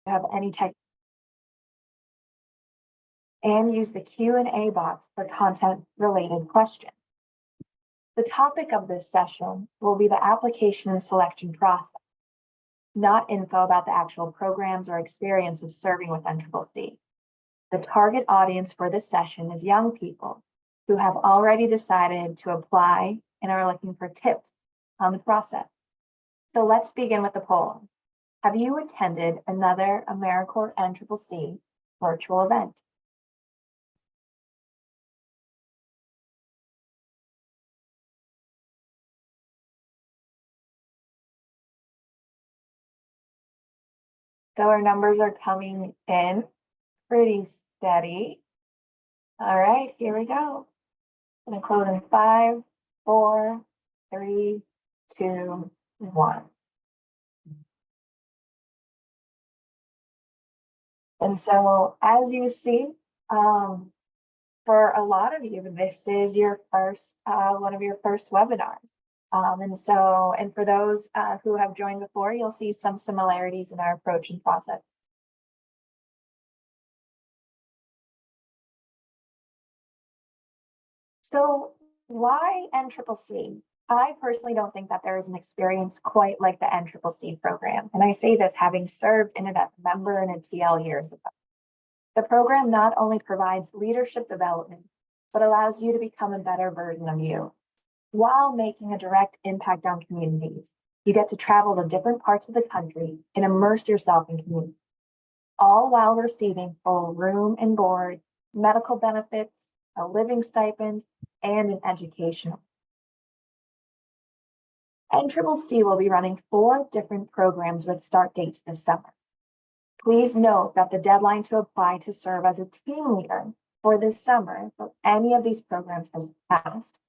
have any type, and use the Q&A box for content-related questions. The topic of this session will be the application and selection process, not info about the actual programs or experience of serving with NCCC. The target audience for this session is young people who have already decided to apply and are looking for tips on the process. So let's begin with the poll. Have you attended another AmeriCorps NCCC virtual event? So our numbers are coming in pretty steady. All right, here we go. I'm gonna close in 5, 4, 3, 2, 1. And so as you see, for a lot of you, this is your first, one of your first webinars. And for those who have joined before, you'll see some similarities in our approach and process. So why NCCC? I personally don't think that there is an experience quite like the NCCC program. And I say this having served in it as a member and a TL years ago. The program not only provides leadership development, but allows you to become a better version of you while making a direct impact on communities. You get to travel to different parts of the country and immerse yourself in community, all while receiving full room and board, medical benefits, a living stipend, and an education. NCCC will be running 4 different programs with start dates this summer. Please note that the deadline to apply to serve as a team leader for this summer for any of these programs has passed,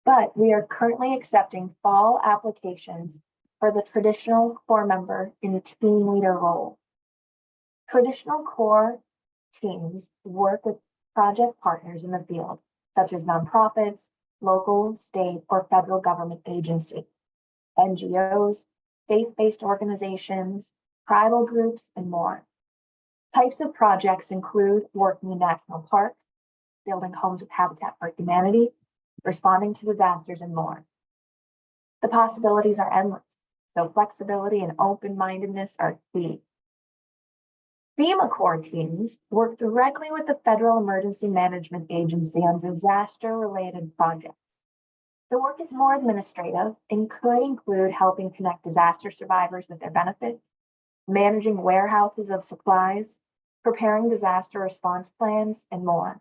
but we are currently accepting fall applications for the traditional Corps member in team leader role. Traditional Corps teams work with project partners in the field, such as nonprofits, local, state, or federal government agencies, NGOs, faith-based organizations, tribal groups, and more. Types of projects include working in national parks, building homes with Habitat for Humanity, responding to disasters, and more. The possibilities are endless, so flexibility and open-mindedness are key. FEMA Corps teams work directly with the Federal Emergency Management Agency on disaster-related projects. The work is more administrative and could include helping connect disaster survivors with their benefits, managing warehouses of supplies, preparing disaster response plans, and more.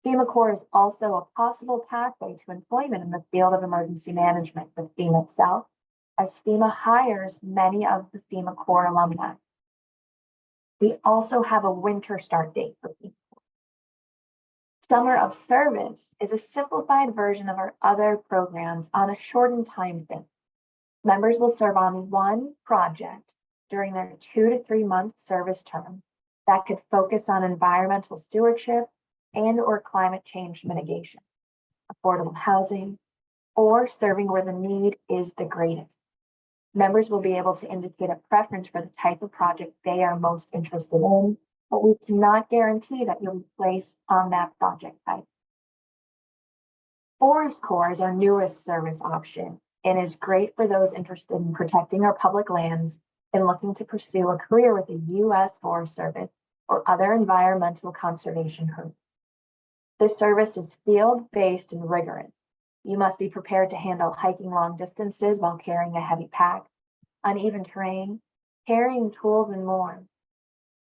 FEMA Corps is also a possible pathway to employment in the field of emergency management with FEMA itself, as FEMA hires many of the FEMA Corps alumni. We also have a winter start date for FEMA Corps. Summer of Service is a simplified version of our other programs on a shortened time frame. Members will serve on one project during their 2 to 3 month service term that could focus on environmental stewardship and/or climate change mitigation, affordable housing, or serving where the need is the greatest. Members will be able to indicate a preference for the type of project they are most interested in, but we cannot guarantee that you'll be placed on that project type. Forest Corps is our newest service option and is great for those interested in protecting our public lands and looking to pursue a career with the U.S. Forest Service or other environmental conservation groups. This service is field-based and rigorous. You must be prepared to handle hiking long distances while carrying a heavy pack, uneven terrain, carrying tools, and more.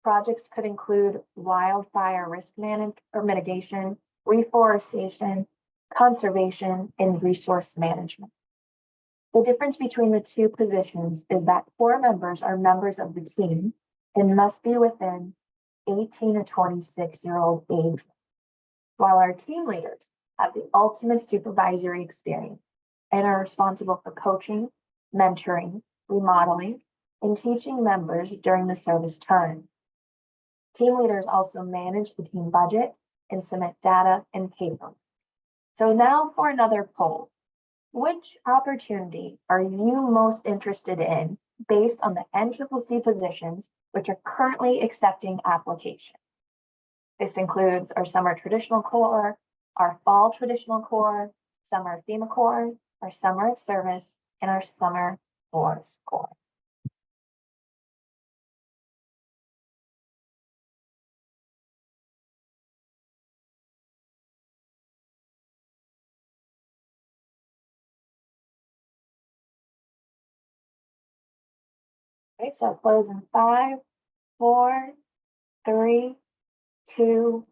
Projects could include wildfire risk mitigation, reforestation, conservation, and resource management. The difference between the two positions is that Corps members are members of the team and must be within 18 to 26-year-old age, while our team leaders have the ultimate supervisory experience and are responsible for coaching, mentoring, remodeling, and teaching members during the service term. Team leaders also manage the team budget and submit data and paper. So now for another poll. Which opportunity are you most interested in based on the NCCC positions which are currently accepting applications. This includes our Summer Traditional Corps, our Fall Traditional Corps, Summer FEMA Corps, our Summer of Service, and our Summer Forest Corps. Okay, so close in 5, 4, 3, 2,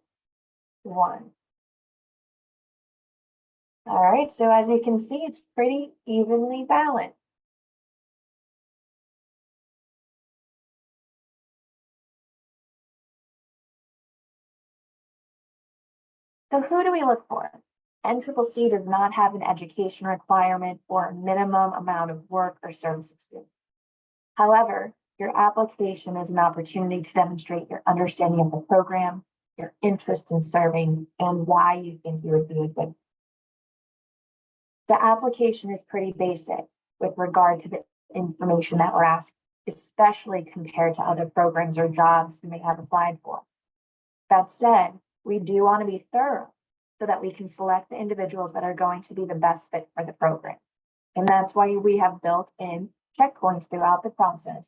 1. All right, so as you can see, it's pretty evenly balanced. So who do we look for? NCCC does not have an education requirement or a minimum amount of work or service experience. However, your application is an opportunity to demonstrate your understanding of the program, your interest in serving, and why you think you would be a good. The application is pretty basic with regard to the information that we're asking, especially compared to other programs or jobs you may have applied for. That said, we do want to be thorough so that we can select the individuals that are going to be the best fit for the program. And that's why we have built in checkpoints throughout the process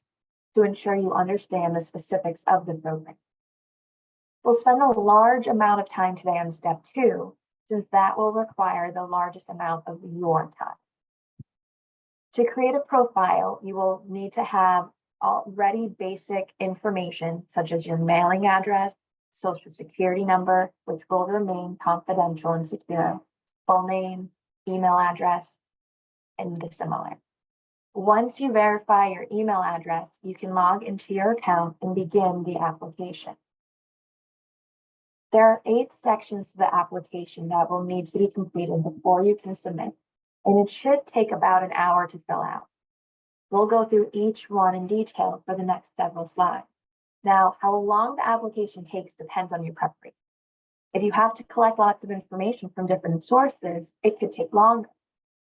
to ensure you understand the specifics of the program. We'll spend a large amount of time today on step 2, since that will require the largest amount of your time. To create a profile, you will need to have already basic information such as your mailing address, social security number, which will remain confidential and secure, full name, email address, and similar. Once you verify your email address, you can log into your account and begin the application. There are 8 sections to the application that will need to be completed before you can submit, and it should take about an hour to fill out. We'll go through each one in detail for the next several slides. Now, how long the application takes depends on your preference. If you have to collect lots of information from different sources, it could take longer.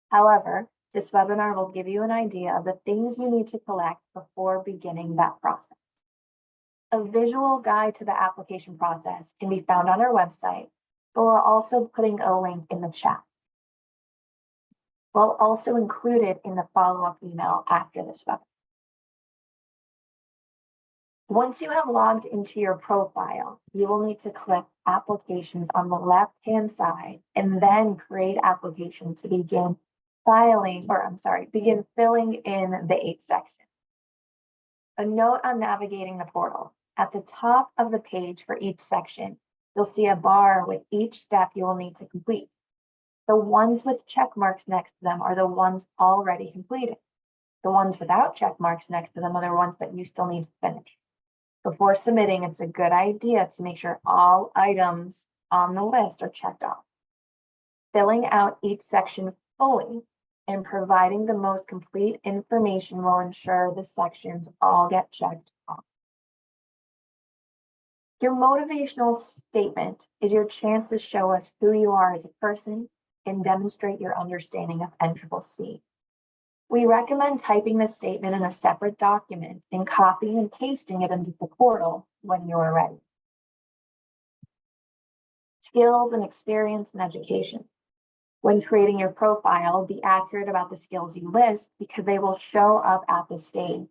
However, this webinar will give you an idea of the things you need to collect before beginning that process. A visual guide to the application process can be found on our website, but we're also putting a link in the chat. We'll also include it in the follow-up email after this webinar. Once you have logged into your profile, you will need to click Applications on the left-hand side and then Create Application to begin filling in the 8 sections. A note on navigating the portal. At the top of the page for each section, you'll see a bar with each step you will need to complete. The ones with check marks next to them are the ones already completed. The ones without check marks next to them are the ones that you still need to finish. Before submitting, it's a good idea to make sure all items on the list are checked off. Filling out each section fully and providing the most complete information will ensure the sections all get checked off. Your motivational statement is your chance to show us who you are as a person and demonstrate your understanding of NCCC. We recommend typing this statement in a separate document and copying and pasting it into the portal when you are ready. Skills and experience in education. When creating your profile, be accurate about the skills you list because they will show up at this stage.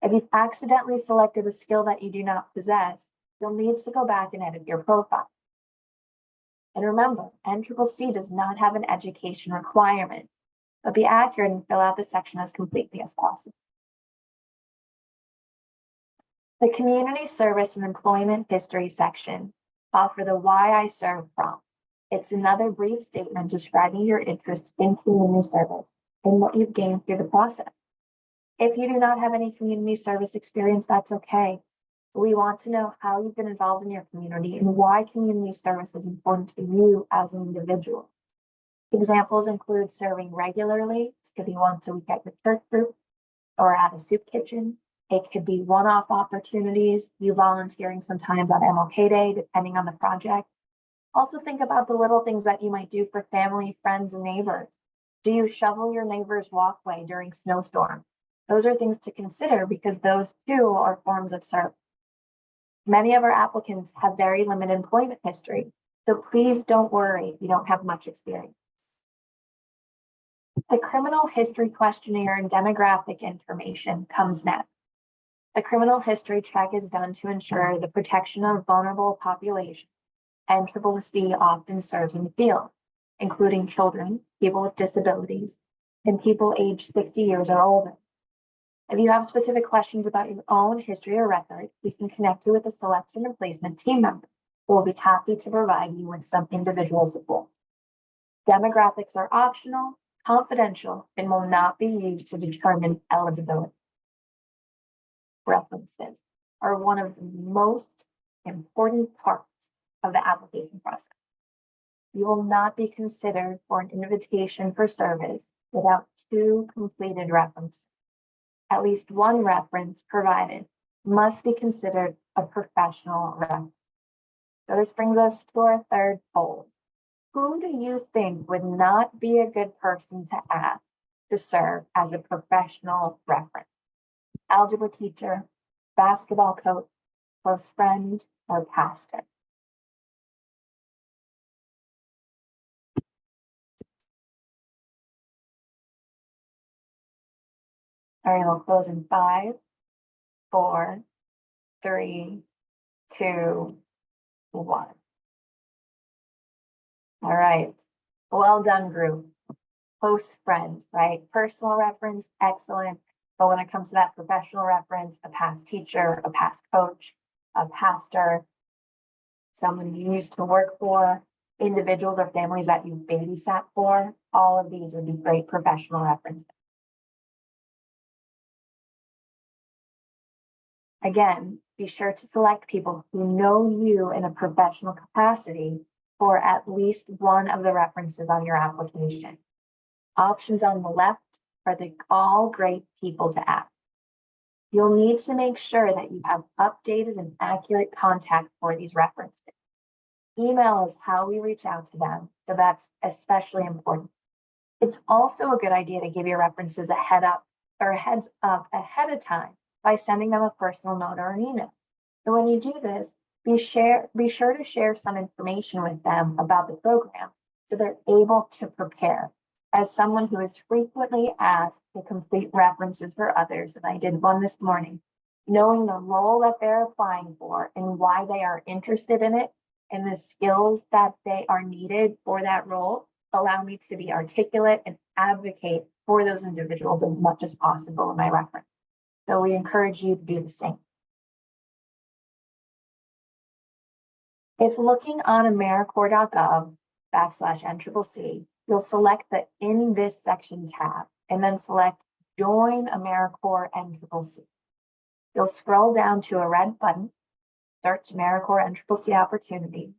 If you've accidentally selected a skill that you do not possess, you'll need to go back and edit your profile. And remember, NCCC does not have an education requirement, but be accurate and fill out the section as completely as possible. The Community Service and Employment History section offer the Why I Serve prompt. It's another brief statement describing your interest in community service and what you've gained through the process. If you do not have any community service experience, that's okay. We want to know how you've been involved in your community and why community service is important to you as an individual. Examples include serving regularly. This could be once a week at your church group or at a soup kitchen. It could be one-off opportunities, you volunteering sometimes on MLK Day, depending on the project. Also think about the little things that you might do for family, friends, and neighbors. Do you shovel your neighbor's walkway during snowstorms? Those are things to consider because those too are forms of service. Many of our applicants have very limited employment history, so please don't worry if you don't have much experience. The criminal history questionnaire and demographic information comes next. The criminal history check is done to ensure the protection of vulnerable populations, and CCC often serves in the field, including children, people with disabilities, and people aged 60 years or older. If you have specific questions about your own history or record, we can connect you with a selection and placement team member who will be happy to provide you with some individual support. Demographics are optional, confidential, and will not be used to determine eligibility. References are one of the most important parts of the application process. You will not be considered for an invitation for service without 2 completed references. At least 1 reference provided must be considered a professional reference. So this brings us to our third poll. Who do you think would not be a good person to ask to serve as a professional reference? Algebra teacher, basketball coach, close friend, or pastor? All right, we'll close in 5, 4, 3, 2, 1. All right, well done, group. Close friend, right? Personal reference, excellent. But when it comes to that professional reference, a past teacher, a past coach, a pastor, someone you used to work for, individuals or families that you babysat for, all of these would be great professional references. Again, be sure to select people who know you in a professional capacity for at least one of the references on your application. Options on the left are the all great people to ask. You'll need to make sure that you have updated and accurate contact for these references. Email is how we reach out to them, so that's especially important. It's also a good idea to give your references a heads up ahead of time by sending them a personal note or an email. So when you do this, be sure to share some information with them about the program so they're able to prepare. As someone who is frequently asked to complete references for others, and I did one this morning, knowing the role that they're applying for and why they are interested in it and the skills that they are needed for that role allow me to be articulate and advocate for those individuals as much as possible in my reference. So we encourage you to do the same. If looking on AmeriCorps.gov/NCCC, you'll select the In This Section tab and then select Join AmeriCorps NCCC. You'll scroll down to a red button, search AmeriCorps NCCC Opportunities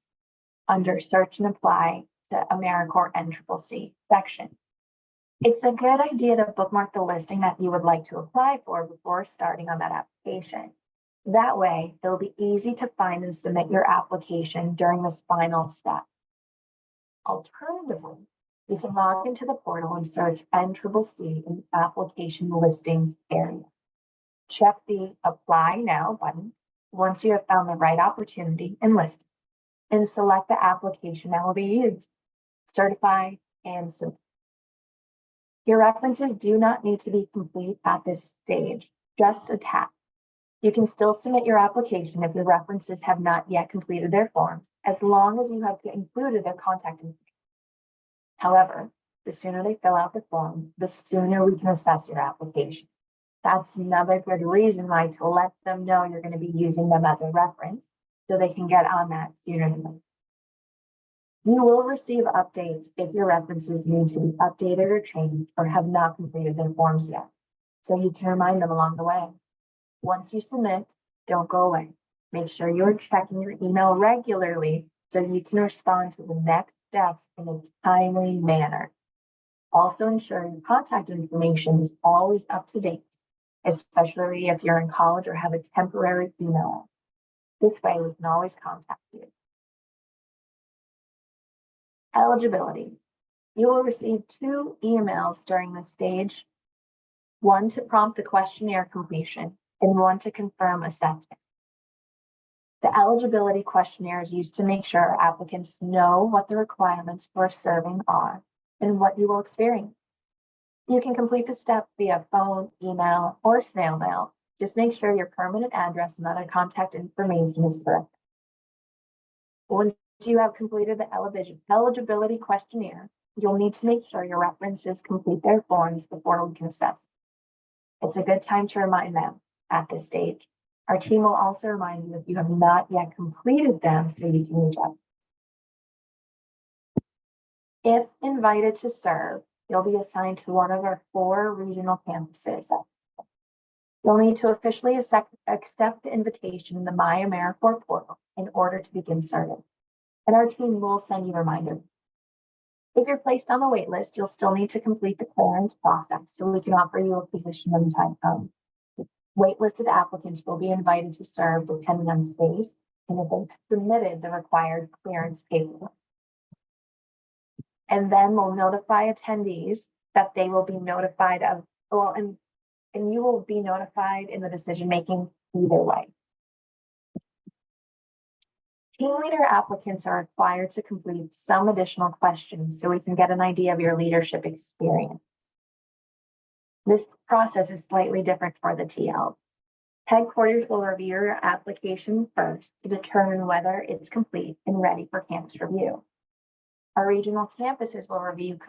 under Search and Apply to AmeriCorps NCCC section. It's a good idea to bookmark the listing that you would like to apply for before starting on that application. That way, it'll be easy to find and submit your application during this final step. Alternatively, you can log into the portal and search NCCC in the application listings area. Check the Apply Now button once you have found the right opportunity and listing, and select the application that will be used. Certify and submit. Your references do not need to be complete at this stage, just a tap. You can still submit your application if your references have not yet completed their forms, as long as you have included their contact information. However, the sooner they fill out the form, the sooner we can assess your application. That's another good reason why to let them know you're going to be using them as a reference so they can get on that sooner than later. You will receive updates if your references need to be updated or changed or have not completed their forms yet, so you can remind them along the way. Once you submit, don't go away. Make sure you're checking your email regularly so you can respond to the next steps in a timely manner. Also ensure your contact information is always up to date, especially if you're in college or have a temporary email. This way we can always contact you. Eligibility. You will receive 2 emails during this stage. one to prompt the questionnaire completion, and one to confirm assessment. The eligibility questionnaire is used to make sure applicants know what the requirements for serving are and what you will experience. You can complete the step via phone, email, or snail mail. Just make sure your permanent address and other contact information is correct. Once you have completed the eligibility questionnaire, you'll need to make sure your references complete their forms before we can assess. It's a good time to remind them at this stage. Our team will also remind you if you have not yet completed them so you can reach out. If invited to serve, you'll be assigned to one of our 4 regional campuses. You'll need to officially accept the invitation in the My AmeriCorps portal in order to begin serving, and our team will send you reminders. If you're placed on the wait list, you'll still need to complete the clearance process so we can offer you a position when the time comes. Waitlisted applicants will be invited to serve depending on space and if they've submitted the required clearance paperwork. And then we'll notify attendees that they will be notified of, and you will be notified in the decision making either way. Team leader applicants are required to complete some additional questions so we can get an idea of your leadership experience. This process is slightly different for the TL. Headquarters will review your application first to determine whether it's complete and ready for campus review. Our regional campuses will review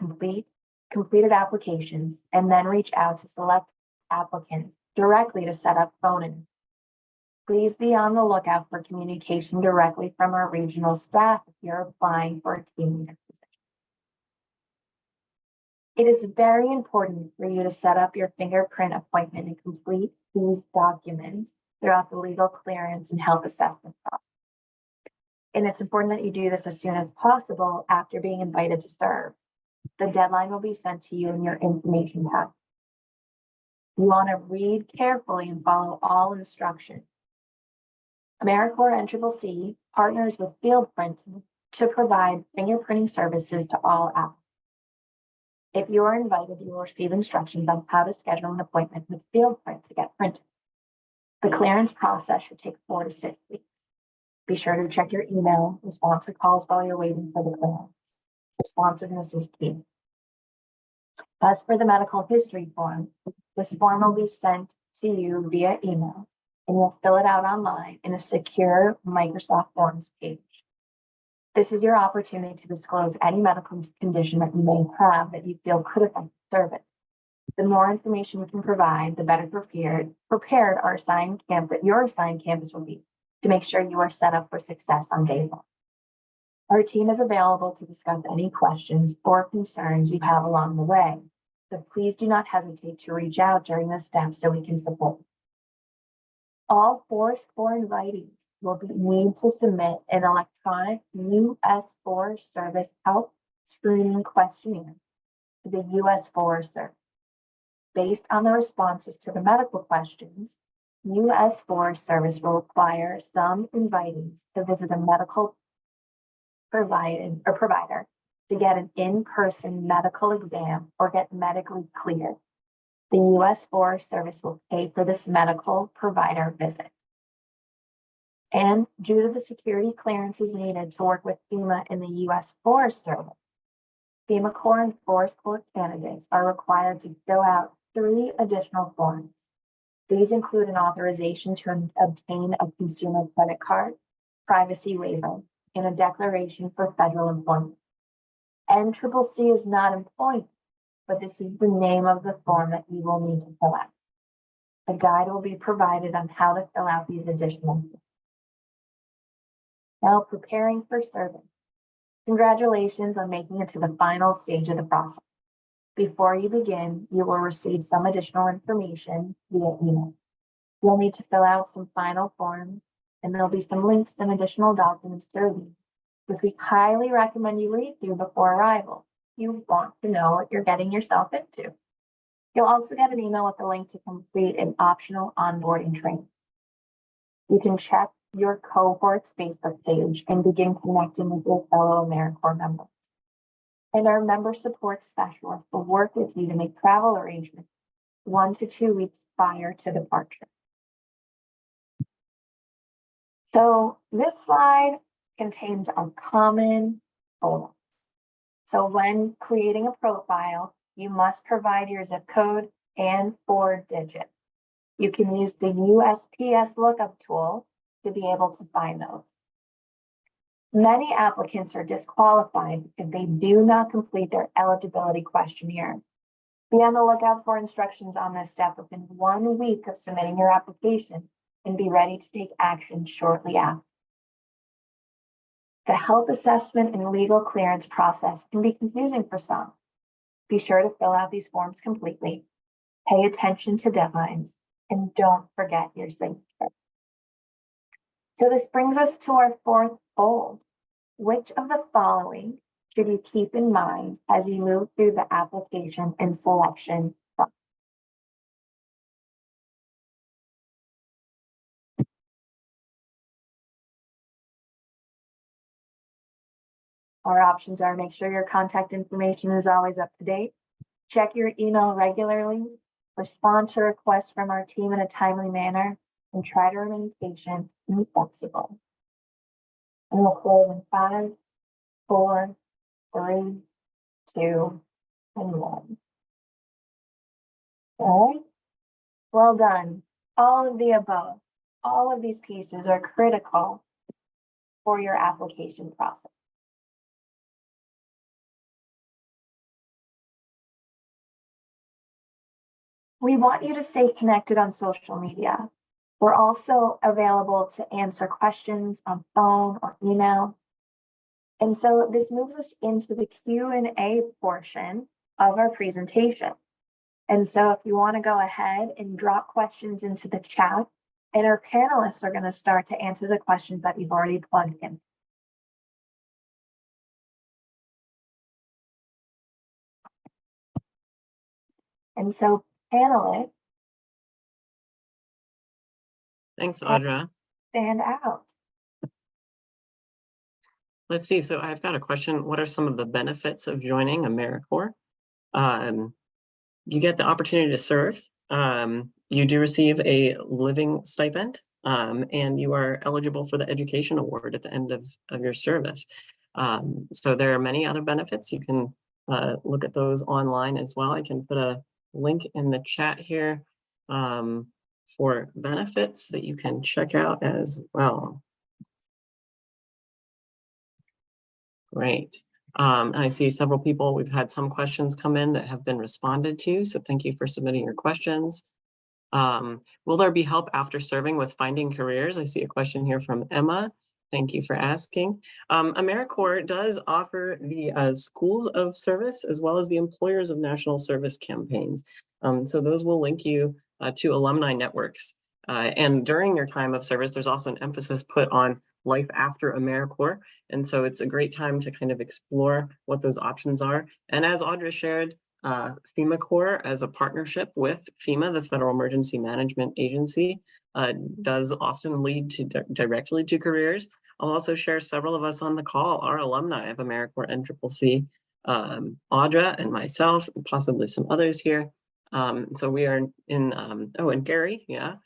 completed applications and then reach out to select applicants directly to set up phone interviews. Please be on the lookout for communication directly from our regional staff if you're applying for a team leader position. It is very important for you to set up your fingerprint appointment and complete these documents throughout the legal clearance and health assessment process. And it's important that you do this as soon as possible after being invited to serve. The deadline will be sent to you in your information packet. You want to read carefully and follow all instructions. AmeriCorps NCCC partners with Fieldprint to provide fingerprinting services to all applicants. If you are invited, you will receive instructions on how to schedule an appointment with Fieldprint to get printed. The clearance process should take 4 to 6 weeks. Be sure to check your email, response to calls while you're waiting for the clearance. Responsiveness is key. As for the medical history form, this form will be sent to you via email, and you'll fill it out online in a secure Microsoft Forms page. This is your opportunity to disclose any medical condition that you may have that you feel could affect service. The more information we can provide, the better prepared your assigned campus will be to make sure you are set up for success on day 1. Our team is available to discuss any questions or concerns you have along the way, so please do not hesitate to reach out during this step so we can support you. All 4 invitees will need to submit an electronic US4 service health screening questionnaire to the US4 service. Based on the responses to the medical questions, US4 service will require some invitees to visit a medical provider to get an in-person medical exam or get medically cleared. The US4 service will pay for this medical provider visit. And due to the security clearances needed to work with FEMA in the US4 service, FEMA Corps and Forest Corps candidates are required to fill out 3 additional forms. These include an authorization to obtain a consumer credit card, privacy waiver, and a declaration for federal employment. NCCC is not employment, but this is the name of the form that you will need to fill out. A guide will be provided on how to fill out these additional forms. Now, preparing for service. Congratulations on making it to the final stage of the process. Before you begin, you will receive some additional information via email. You'll need to fill out some final forms, and there'll be some links and additional documents to review, which we highly recommend you read through before arrival. You want to know what you're getting yourself into. You'll also get an email with a link to complete an optional onboarding training. You can check your cohort's Facebook page and begin connecting with your fellow AmeriCorps members. And our member support specialist will work with you to make travel arrangements 1 to 2 weeks prior to departure. So this slide contains our common totals. So when creating a profile, you must provide your zip code and 4 digits. You can use the USPS lookup tool to be able to find those. Many applicants are disqualified because they do not complete their eligibility questionnaire. Be on the lookout for instructions on this step within 1 week of submitting your application and be ready to take action shortly after. The health assessment and legal clearance process can be confusing for some. Be sure to fill out these forms completely, pay attention to deadlines, and don't forget your signature. So this brings us to our 4th goal. Which of the following should you keep in mind as you move through the application and selection process? Our options are: make sure your contact information is always up to date, check your email regularly, respond to requests from our team in a timely manner, and try to remain patient and flexible. And we'll close in 5, 4, 3, 2, and 1. All right. Well done. All of the above, all of these pieces are critical for your application process. We want you to stay connected on social media. We're also available to answer questions on phone or email. And so this moves us into the Q&A portion of our presentation. And so if you want to go ahead and drop questions into the chat, and our panelists are going to start to answer the questions that you've already plugged in. And so panelists, thanks, Audra. Stand out. Let's see. So I've got a question. What are some of the benefits of joining AmeriCorps? You get the opportunity to serve. You do receive a living stipend, and you are eligible for the education award at the end of your service. So there are many other benefits. You can look at those online as well. I can put a link in the chat here for benefits that you can check out as well. Great. I see several people, we've had some questions come in that have been responded to, so thank you for submitting your questions. Will there be help after serving with finding careers? I see a question here from Emma. Thank you for asking. AmeriCorps does offer the schools of service as well as the employers of national service campaigns. So those will link you to alumni networks. And during your time of service, there's also an emphasis put on life after AmeriCorps. And so it's a great time to kind of explore what those options are. And as Audra shared, FEMA Corps, as a partnership with FEMA, the Federal Emergency Management Agency, does often lead to directly to careers. I'll also share several of us on the call are alumni of AmeriCorps NCCC, Audra and myself, and possibly some others here. So we are in, and Gary, yeah,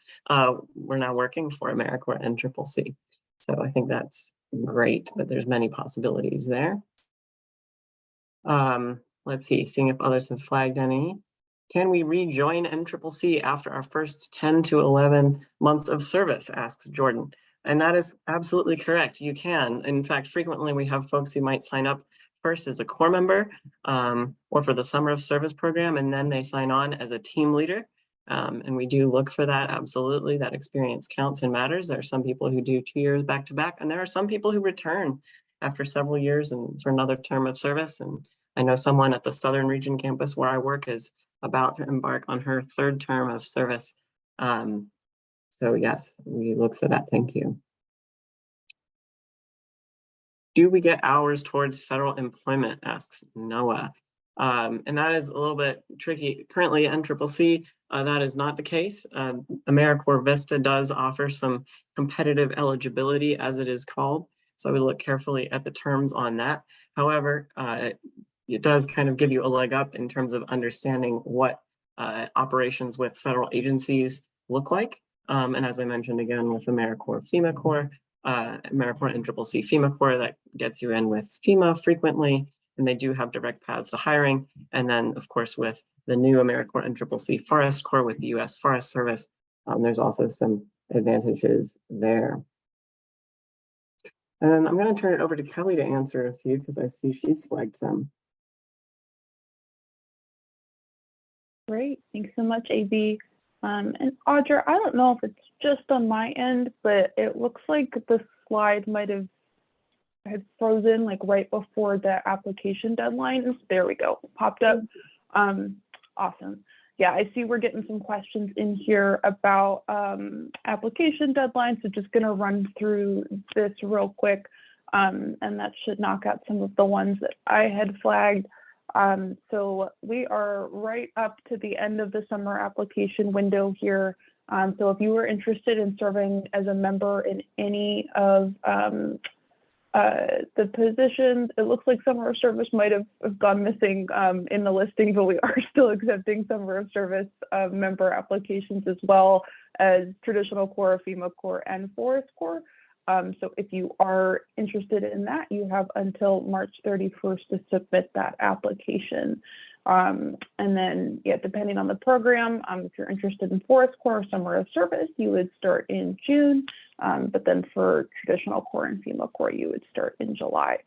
we're now working for AmeriCorps NCCC. So I think that's great, but there's many possibilities there. Let's see, seeing if others have flagged any. Can we rejoin NCCC after our first 10 to 11 months of service, asks Jordan. And that is absolutely correct, you can. In fact, frequently we have folks who might sign up first as a Corps member or for the Summer of Service program, and then they sign on as a team leader. And we do look for that, absolutely. That experience counts and matters. There are some people who do 2 years back to back, and there are some people who return after several years and for another term of service. And I know someone at the Southern Region campus where I work is about to embark on her 3rd term of service. So yes, we look for that, thank you. Do we get hours towards federal employment, asks Noah. And that is a little bit tricky. Currently, NCCC, that is not the case. AmeriCorps Vista does offer some competitive eligibility, as it is called. So we look carefully at the terms on that. However, it does kind of give you a leg up in terms of understanding what operations with federal agencies look like. And as I mentioned again with AmeriCorps, FEMA Corps, AmeriCorps NCCC, FEMA Corps, that gets you in with FEMA frequently, and they do have direct paths to hiring. And then, of course, with the new AmeriCorps NCCC Forest Corps with the U.S. Forest Service, there's also some advantages there. And I'm going to turn it over to Kelly to answer a few because I see she's flagged some. Great, thanks so much, AB. And Audra, I don't know if it's just on my end, but it looks like the slide might have had frozen like right before the application deadline. There we go, popped up. Awesome. Yeah, I see we're getting some questions in here about application deadlines. So just gonna run through this real quick, and that should knock out some of the ones that I had flagged. So we are right up to the end of the summer application window here. So if you were interested in serving as a member in any of the positions, it looks like summer of service might have gone missing in the listing, but we are still accepting summer of service member applications as well as traditional Corps, FEMA Corps, and Forest Corps. So if you are interested in that, you have until March 31st to submit that application. And then, yeah, depending on the program, if you're interested in Forest Corps, summer of service, you would start in June. But then for traditional Corps and FEMA Corps, you would start in July.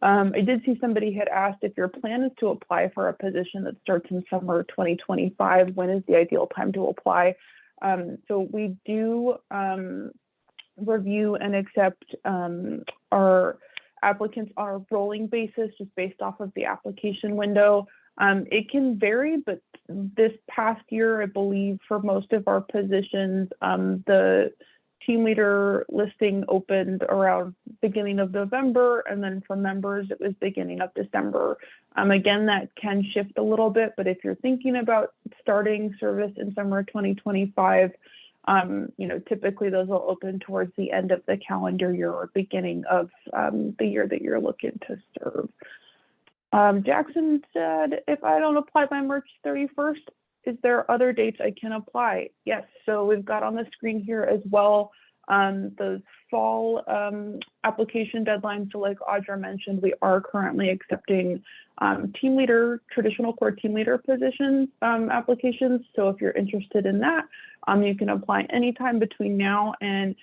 I did see somebody had asked if your plan is to apply for a position that starts in summer 2025, when is the ideal time to apply? So we do review and accept our applicants on a rolling basis, just based off of the application window. It can vary, but this past year, I believe for most of our positions, the team leader listing opened around beginning of November, and then for members, it was beginning of December. Again, that can shift a little bit, but if you're thinking about starting service in summer 2025, you know, typically those will open towards the end of the calendar year or beginning of the year that you're looking to serve. Jackson said, if I don't apply by March 31st, is there other dates I can apply? Yes, so we've got on the screen here as well those fall application deadlines. So like Audra mentioned, we are currently accepting team leader, traditional Corps team leader positions applications. So if you're interested in that, you can apply anytime between now and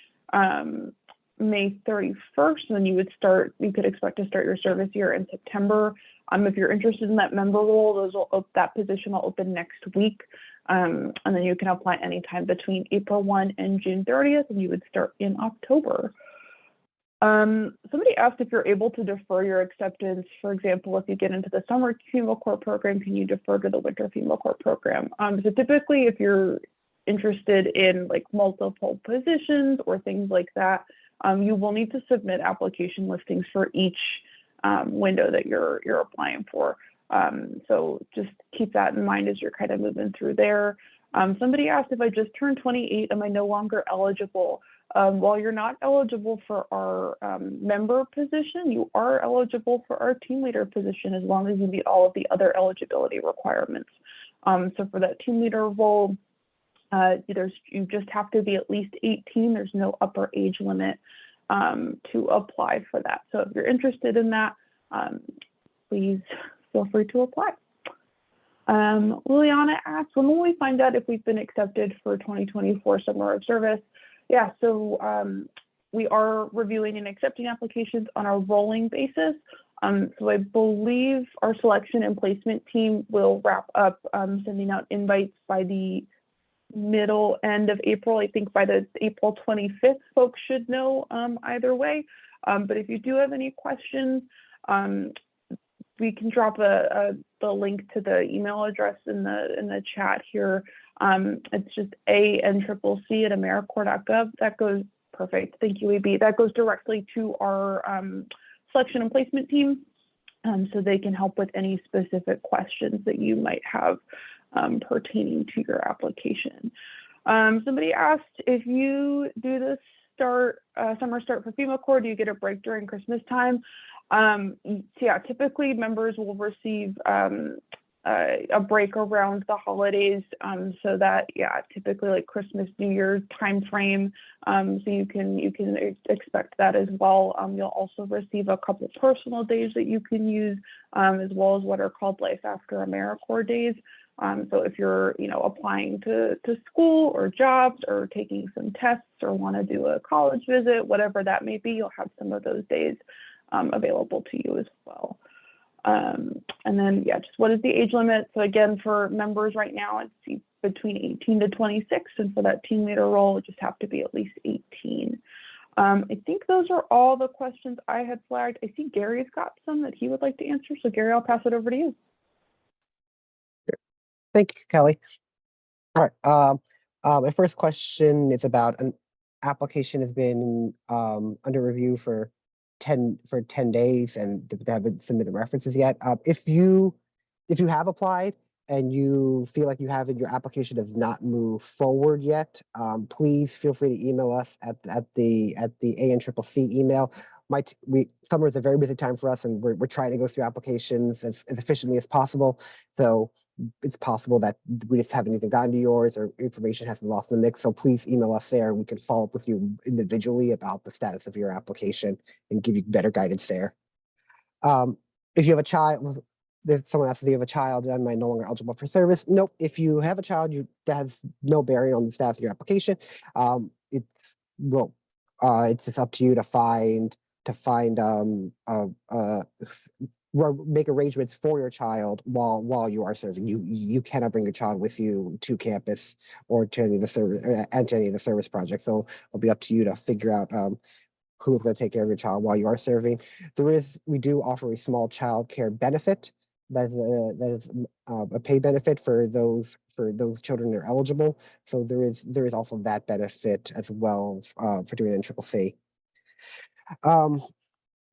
May 31st, and then you could expect to start your service year in September. If you're interested in that member role, that position will open next week. And then you can apply anytime between April 1 and June 30th, and you would start in October. Somebody asked if you're able to defer your acceptance. For example, if you get into the summer FEMA Corps program, can you defer to the winter FEMA Corps program? So typically, if you're interested in like multiple positions or things like that, you will need to submit application listings for each window that you're applying for. So just keep that in mind as you're kind of moving through there. Somebody asked if I just turned 28, am I no longer eligible? While you're not eligible for our member position, you are eligible for our team leader position as long as you meet all of the other eligibility requirements. So for that team leader role, you just have to be at least 18. There's no upper age limit to apply for that. So if you're interested in that, please feel free to apply. Liliana asks, when will we find out if we've been accepted for 2024 summer of service? Yeah, so we are reviewing and accepting applications on a rolling basis. So I believe our selection and placement team will wrap up sending out invites by the middle end of April. I think by the April 25th, folks should know either way. But if you do have any questions, we can drop the link to the email address in the chat here. It's just ANCCC@AmeriCorps.gov. That goes perfect. Thank you, AB. That goes directly to our selection and placement team, so they can help with any specific questions that you might have pertaining to your application. Somebody asked, if you do the summer start for FEMA Corps, do you get a break during Christmas time? So yeah, typically members will receive a break around the holidays, so that, yeah, typically like Christmas, New Year time frame. So you can expect that as well. You'll also receive a couple personal days that you can use, as well as what are called Life After AmeriCorps days. So if you're, applying to school or jobs or taking some tests or want to do a college visit, whatever that may be, you'll have some of those days available to you as well. And then, yeah, just what is the age limit? So again, for members right now, it's between 18 to 26. And for that team leader role, it just have to be at least 18. I think those are all the questions I had flagged. I see Gary's got some that he would like to answer. So Gary, I'll pass it over to you. Thank you, Kelly. All right. My first question is about an application has been under review for 10 days and they haven't submitted references yet. If you have applied and you feel like your application has not moved forward yet, please feel free to email us at the ANCCC email. Summer is a very busy time for us, and we're trying to go through applications as efficiently as possible. So it's possible that we just haven't even gotten to yours or information has been lost in the mix. So please email us there. We can follow up with you individually about the status of your application and give you better guidance there. If you have a child, if someone asks if you have a child, am I no longer eligible for service? Nope. If you have a child, that has no bearing on the status of your application. It's just up to you to make arrangements for your child while you are serving. You cannot bring your child with you to campus or to any of the service projects. So it'll be up to you to figure out who's going to take care of your child while you are serving. We do offer a small child care benefit that is a pay benefit for those children that are eligible. So there is also that benefit as well for doing NCCC.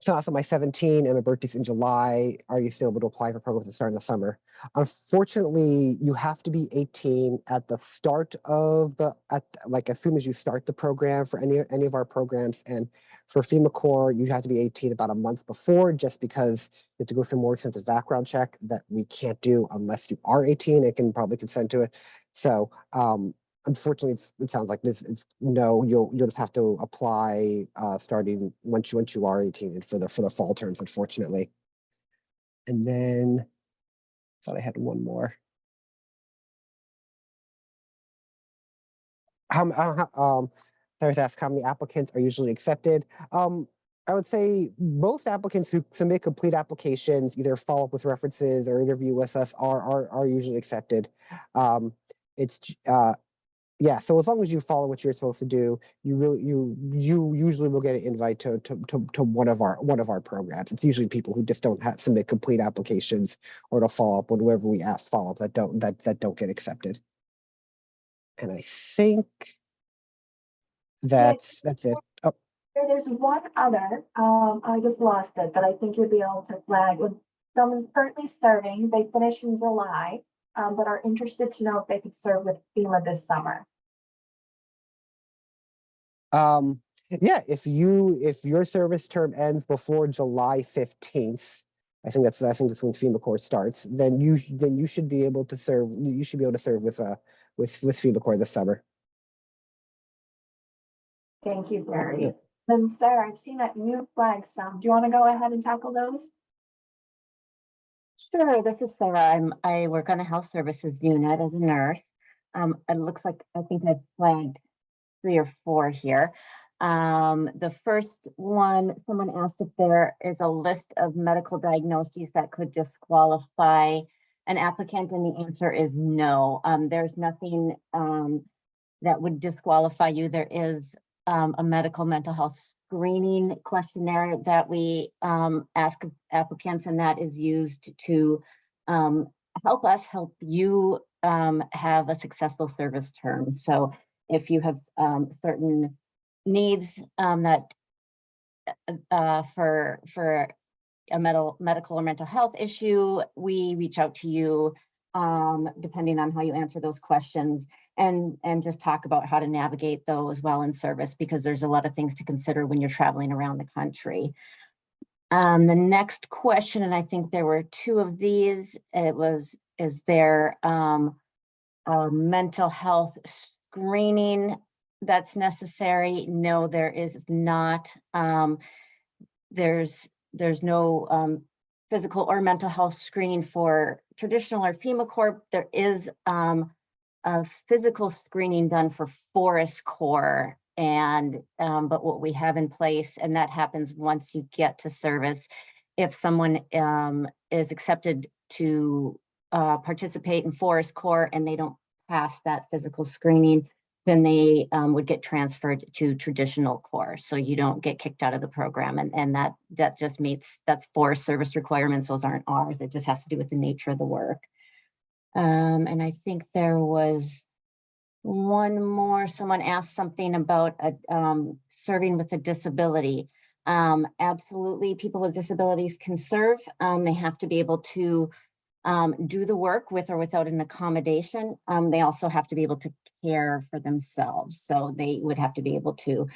So also my 17 and my birthday's in July. Are you still able to apply for programs that start in the summer? Unfortunately, you have to be 18 at the start of as soon as you start the program for any of our programs. And for FEMA you have to be 18 about a month before, just because you have to go through more extensive background check that we can't do unless you are 18 and can probably consent to it. So unfortunately, it sounds like you'll just have to apply starting once you are 18 for the fall terms, unfortunately. And then I thought I had one more. I was asked how many applicants are usually accepted. I would say most applicants who submit complete applications, either follow up with references or interview with us, are usually accepted. Yeah, so as long as you follow what you're supposed to do, you usually will get an invite to one of our programs. It's usually people who just don't submit complete applications or to follow up whenever we ask follow up that don't get accepted. And I think that's it. Oh, There's one other. I just lost it, but I think you'd be able to flag. When someone's currently serving, they finish in July, but are interested to know if they could serve with FEMA this summer. Yeah, if your service term ends before July 15th, I think that's when FEMA starts, then you should be able to serve. You should be able to serve with FEMA this summer. Thank you, Gary. Then Sarah, I've seen that you flagged some. Do you want to go ahead and tackle those? Sure, this is Sarah. I work on a health services unit as a nurse. It looks like I think I flagged 3 or 4 here. The first one, someone asked if there is a list of medical diagnoses that could disqualify an applicant, and the answer is no. There's nothing that would disqualify you. There is a medical mental health screening questionnaire that we ask applicants, and that is used to help you have a successful service term. So if you have certain needs that for a medical or mental health issue, we reach out to you depending on how you answer those questions, and just talk about how to navigate those while in service, because there's a lot of things to consider when you're traveling around the country. The next question, and I think there were 2 of these, it was Is there a mental health screening that's necessary? No, there is not. There's no physical or mental health screening for traditional or FEMA Corps. There is a physical screening done for Forest Corps, and but what we have in place, and that happens once you get to service. If someone is accepted to participate in Forest Corps and they don't pass that physical screening, then they would get transferred to traditional Corps. So you don't get kicked out of the program, and that just meets, that's Forest Service requirements. Those aren't ours. It just has to do with the nature of the work. And I think there was one more, someone asked something about serving with a disability. Absolutely, people with disabilities can serve. They have to be able to do the work with or without an accommodation. They also have to be able to care for themselves. So they would have to be able to,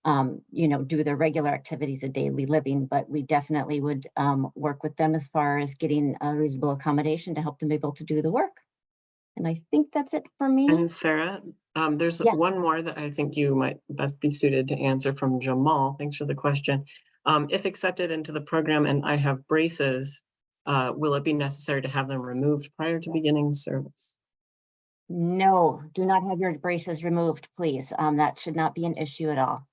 do their regular activities of daily living, but we definitely would work with them as far as getting a reasonable accommodation to help them be able to do the work. And I think that's it for me. And Sarah, there's Yes. one more that I think you might best be suited to answer from Jamal. Thanks for the question. If accepted into the program and I have braces, will it be necessary to have them removed prior to beginning service? No, do not have your braces removed, please. That should not be an issue at all.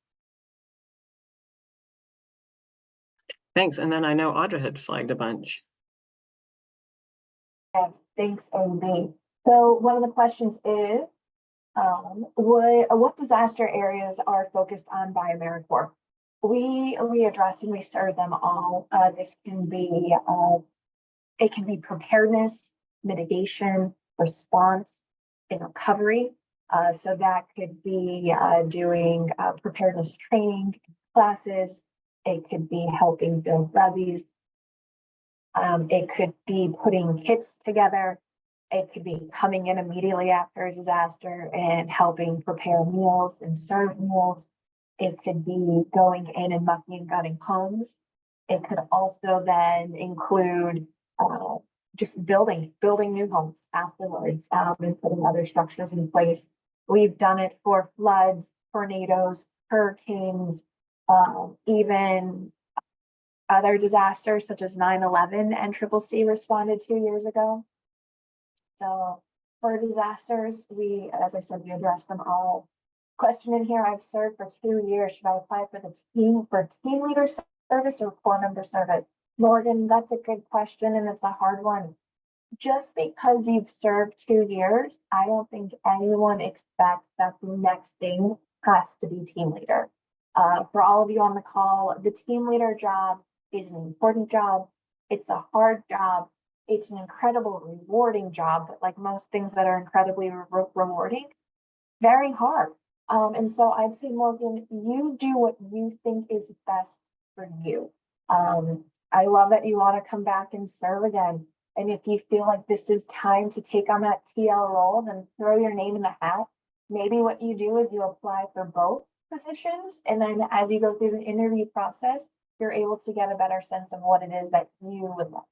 Thanks. And then I know Audra had flagged a bunch. Yes, thanks, Amy. So one of the questions is, what disaster areas are focused on by AmeriCorps? We address and we serve them all. This can be, it can be preparedness, mitigation, response, and recovery. So that could be doing preparedness training classes. It could be helping build levees. It could be putting kits together. It could be coming in immediately after a disaster and helping prepare meals and serve meals. It could be going in and mucking and gutting homes. It could also then include just building new homes afterwards and putting other structures in place. We've done it for floods, tornadoes, hurricanes, even other disasters such as 9/11 and CCC responded 2 years ago. So for disasters, as I said, we address them all. Question in here, I've served for 2 years. Should I apply for team leader service or corps member service? Morgan, that's a good question, and it's a hard one. Just because you've served 2 years, I don't think anyone expects that the next thing has to be team leader. For all of you on the call, the team leader job is an important job. It's a hard job. It's an incredible rewarding job, but like most things that are incredibly rewarding, very hard. And so I'd say, Morgan, you do what you think is best for you. I love that you want to come back and serve again. And if you feel like this is time to take on that TL role, then throw your name in the hat. Maybe what you do is you apply for both positions. And then as you go through the interview process, you're able to get a better sense of what it is that you would like.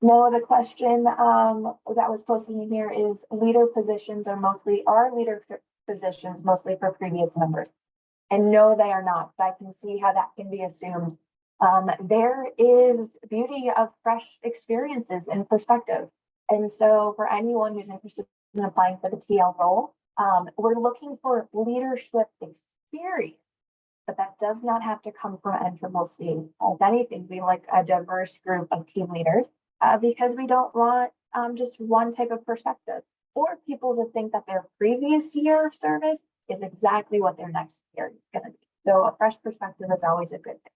No, the question that was posted in here is leader positions are leadership positions mostly for previous members. And no, they are not. I can see how that can be assumed. There is beauty of fresh experiences and perspective. And so for anyone who's interested in applying for the TL role, we're looking for leadership experience, but that does not have to come from NCCC. If anything, we like a diverse group of team leaders because we don't want just one type of perspective or people to think that their previous year of service is exactly what their next year is going to be. So a fresh perspective is always a good thing.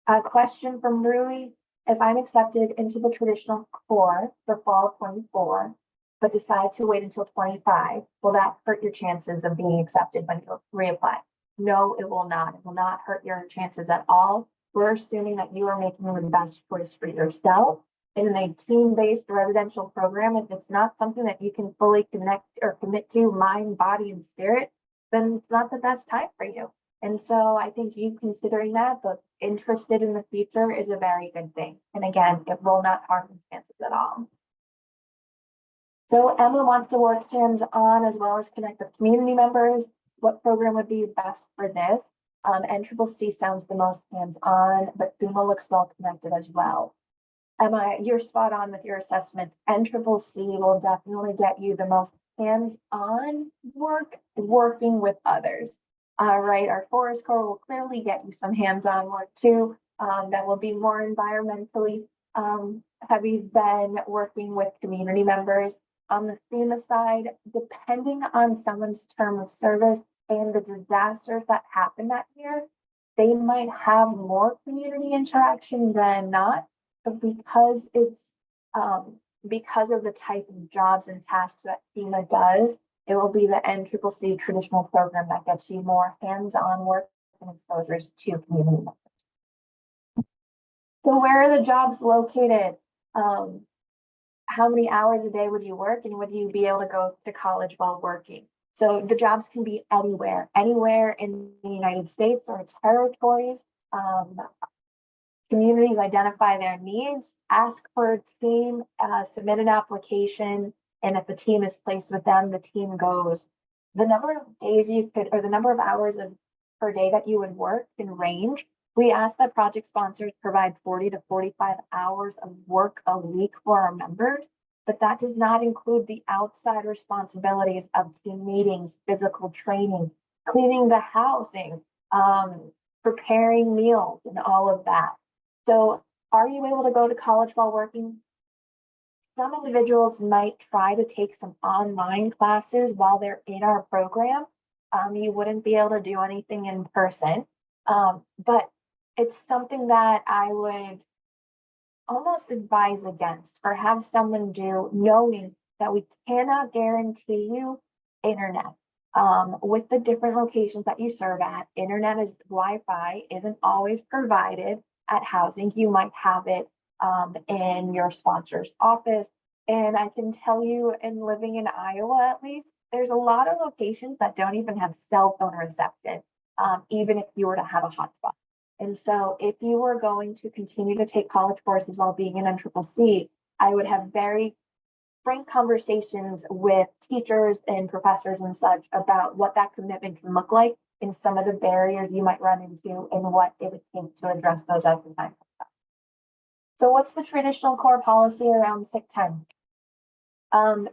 A question from Rui: if I'm accepted into the traditional corps for fall of 24, but decide to wait until 25, will that hurt your chances of being accepted when you reapply? No, it will not. It will not hurt your chances at all. We're assuming that you are making the best choice for yourself. In a team-based residential program, if it's not something that you can fully connect or commit to mind, body, and spirit, then it's not the best time for you. And so I think you considering that, but interested in the future is a very good thing. And again, it will not harm your chances at all. So Emma wants to work hands-on as well as connect with community members. What program would be best for this? NCCC sounds the most hands-on, but FEMA looks well connected as well. Emma, you're spot on with your assessment. NCCC will definitely get you the most hands-on work, working with others. Right, our Forest Corps will clearly get you some hands-on work too. That will be more environmentally heavy than working with community members. On the FEMA side, depending on someone's term of service and the disasters that happen that year, they might have more community interaction than not, but because it's because of the type of jobs and tasks that FEMA does, it will be the NCCC traditional program that gets you more hands-on work and exposures to community members. So where are the jobs located? How many hours a day would you work, and would you be able to go to college while working? So the jobs can be anywhere in the United States or territories. Communities identify their needs, ask for a team, submit an application, and if the team is placed with them, the team goes. The number of days you could, or the number of hours per day that you would work can range. We ask that project sponsors provide 40 to 45 hours of work a week for our members, but that does not include the outside responsibilities of team meetings, physical training, cleaning the housing, preparing meals, and all of that. So are you able to go to college while working? Some individuals might try to take some online classes while they're in our program. You wouldn't be able to do anything in person, but it's something that I would almost advise against or have someone do, knowing that we cannot guarantee you internet. With the different locations that you serve at, internet is Wi-Fi isn't always provided at housing. You might have it in your sponsor's office. And I can tell you, in living in Iowa, at least, there's a lot of locations that don't even have cell phone reception, even if you were to have a hotspot. And so if you were going to continue to take college courses while being in NCCC, I would have very frank conversations with teachers and professors and such about what that commitment can look like and some of the barriers you might run into and what it would take to address those as the time comes up. So what's the traditional core policy around sick time?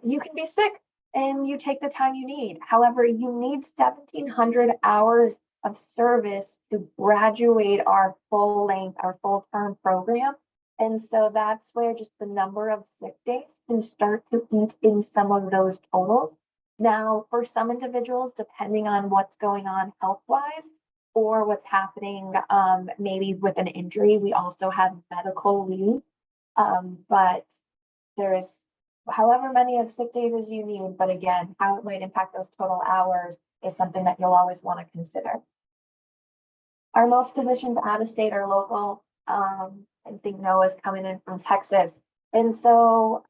You can be sick and you take the time you need. However, you need 1,700 hours of service to graduate our full length, our full term program. And so that's where just the number of sick days can start to eat in some of those totals. Now, for some individuals, depending on what's going on health-wise or what's happening maybe with an injury, we also have medical leave. But there's however many of sick days as you need, but again, how it might impact those total hours is something that you'll always want to consider. Our most positions out of state or local. I think Noah's coming in from Texas. And so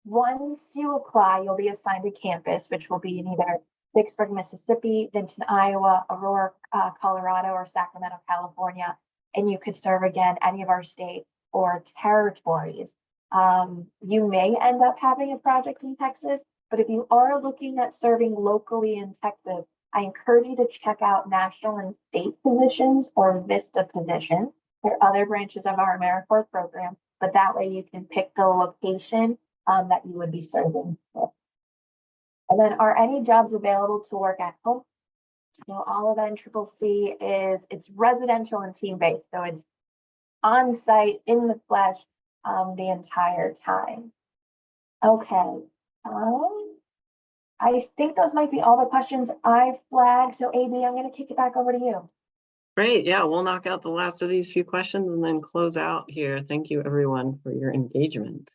once you apply, you'll be assigned a campus, which will be in either Vicksburg, Mississippi, Vinton, Iowa, Aurora, Colorado, or Sacramento, California. And you could serve again any of our states or territories. You may end up having a project in Texas, but if you are looking at serving locally in Texas, I encourage you to check out national and state positions or VISTA positions. There are other branches of our AmeriCorps program, but that way you can pick the location that you would be serving with. And then, are any jobs available to work at home? You know, all of NCCC it's residential and team-based, so it's on site in the flesh the entire time. Okay. I think those might be all the questions I flagged. So AB, I'm going to kick it back over to you. Great. Yeah, we'll knock out the last of these few questions and then close out here. Thank you, everyone, for your engagement.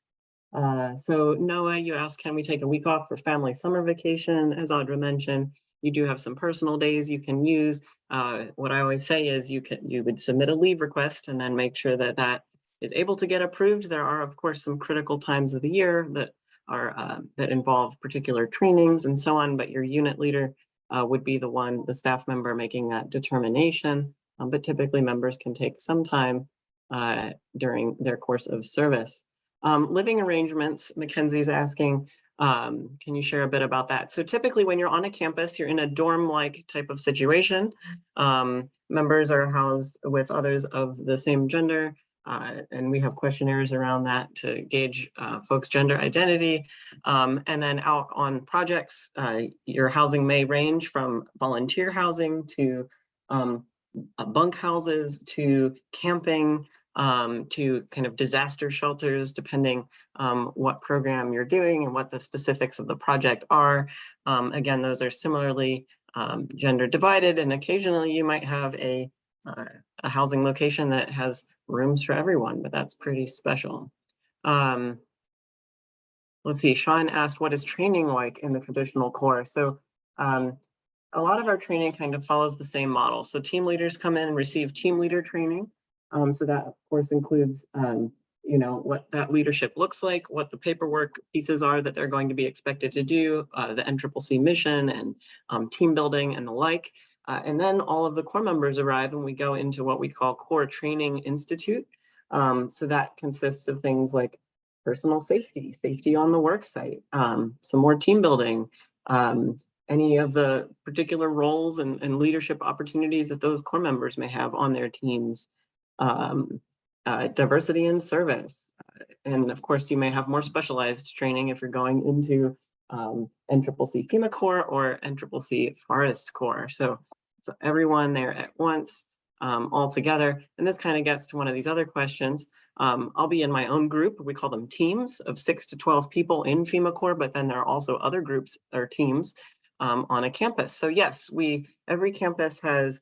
So Noah, you asked, can we take a week off for family summer vacation? As Audra mentioned, you do have some personal days you can use. What I always say is you would submit a leave request and then make sure that that is able to get approved. There are, of course, some critical times of the year that are that involve particular trainings and so on, but your unit leader would be the staff member making that determination. But typically members can take some time during their course of service. Living arrangements, Mackenzie's asking, can you share a bit about that? So typically when you're on a campus, you're in a dorm-like type of situation. Members are housed with others of the same gender, and we have questionnaires around that to gauge folks' gender identity. And then out on projects, your housing may range from volunteer housing to bunk houses to camping, to kind of disaster shelters, depending what program you're doing and what the specifics of the project are. Again, those are similarly gender divided, and occasionally you might have a housing location that has rooms for everyone, but that's pretty special. Let's see, Sean asked, what is training like in the traditional Corps? So a lot of our training kind of follows the same model. So team leaders come in and receive team leader training. So that of course includes, what that leadership looks like, what the paperwork pieces are that they're going to be expected to do, the NCCC mission and team building and the like. And then all of the Corps members arrive and we go into what we call Corps Training Institute. So that consists of things like personal safety, safety on the work site, some more team building, any of the particular roles and leadership opportunities that those Corps members may have on their teams, diversity in service. And of course, you may have more specialized training if you're going into NCCC FEMA Corps or NCCC Forest Corps. So everyone there at once, all together. And this kind of gets to one of these other questions. I'll be in my own group. We call them teams of 6 to 12 people in FEMA Corps, but then there are also other groups or teams on a campus. So yes, every campus has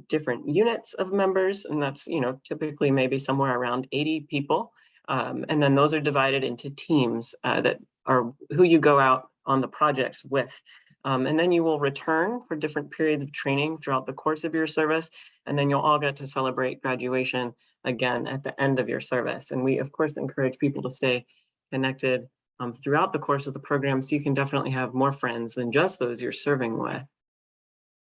different units of members, and that's typically maybe somewhere around 80 people. And then those are divided into teams that are who you go out on the projects with. And then you will return for different periods of training throughout the course of your service. And then you'll all get to celebrate graduation again at the end of your service. And we, of course, encourage people to stay connected throughout the course of the program, so you can definitely have more friends than just those you're serving with.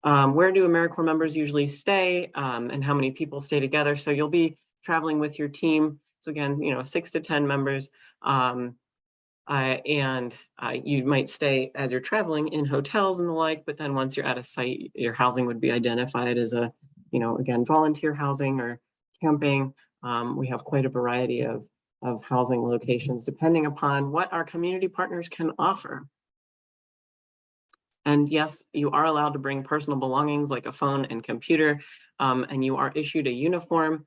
Where do AmeriCorps members usually stay, and how many people stay together? So you'll be traveling with your team. So again, 6 to 10 members. And you might stay as you're traveling in hotels and the like, but then once you're at a site, your housing would be identified as a, again, volunteer housing or camping. We have quite a variety of housing locations depending upon what our community partners can offer. And yes, you are allowed to bring personal belongings like a phone and computer, and you are issued a uniform.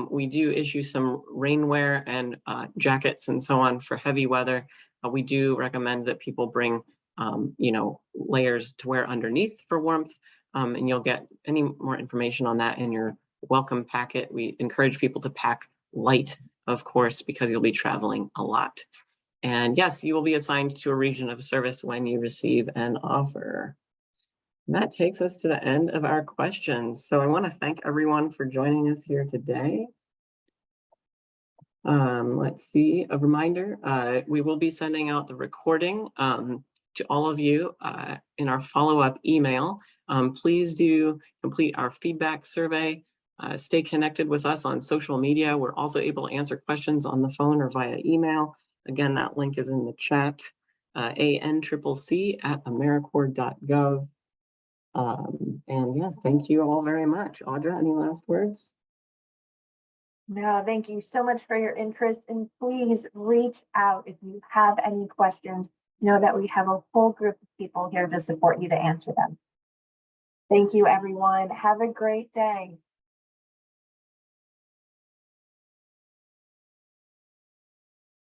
We do issue some rainwear and jackets and so on for heavy weather. We do recommend that people bring, layers to wear underneath for warmth, and you'll get any more information on that in your welcome packet. We encourage people to pack light, of course, because you'll be traveling a lot. And yes, you will be assigned to a region of service when you receive an offer. And that takes us to the end of our questions. So I want to thank everyone for joining us here today. Let's see, a reminder, we will be sending out the recording to all of you in our follow-up email. Please do complete our feedback survey. Stay connected with us on social media. We're also able to answer questions on the phone or via email. Again, that link is in the chat, ANCCC@AmeriCorps.gov. And yes, thank you all very much. Audra, any last words? No, thank you so much for your interest, and please reach out if you have any questions. Know that we have a full group of people here to support you to answer them. Thank you, everyone. Have a great day.